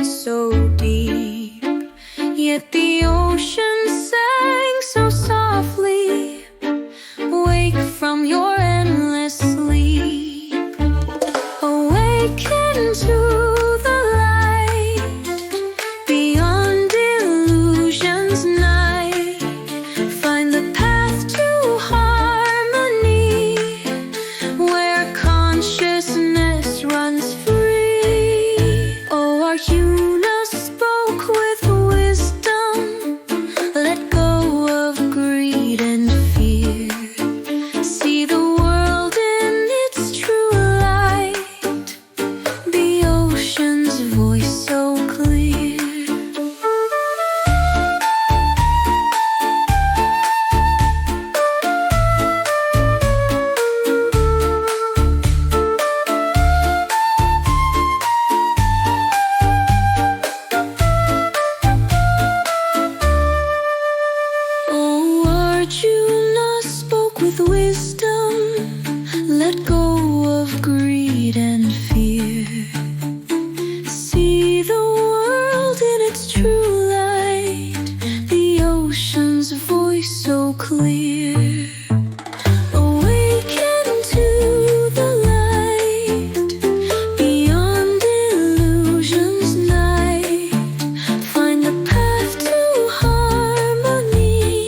so deep, yet the ocean sang so softly. Wake from your endless sleep, awaken to the light, beyond illusion's night. Find the path to harmony, where consciousness runs free. Oh, Arjuna spoke with wisdom. Let go of greed and fear. See the world in its true light, the ocean's voice so clear. Oh, Arjuna spoke with wisdom. Let go of greed and fear. See the world in its true light, the ocean's voice so clear. Awaken to the light, beyond illusion's night. Find the path to harmony,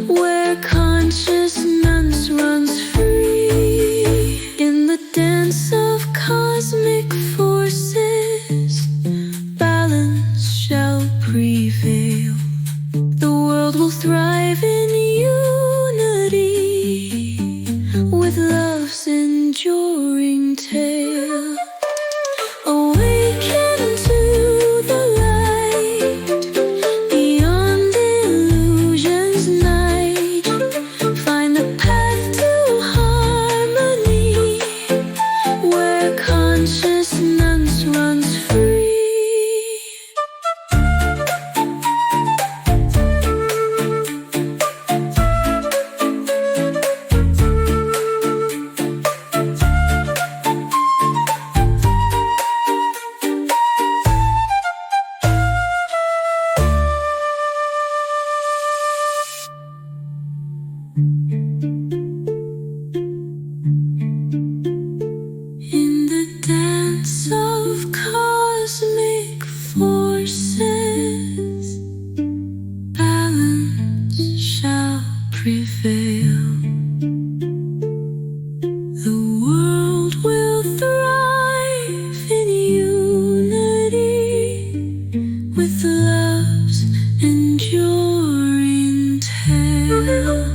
where consciousness runs free. In the dance of cosmic forces, balance shall prevail. The world will thrive in unity, with love's enduring tale. Awaken to the light, beyond illusion's night. Find the path to harmony, where consciousness runs free. In the dance of cosmic forces, balance shall prevail. The world will thrive in unity, with love's enduring tale.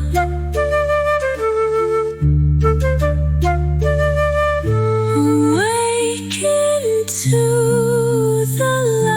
Awaken to the light.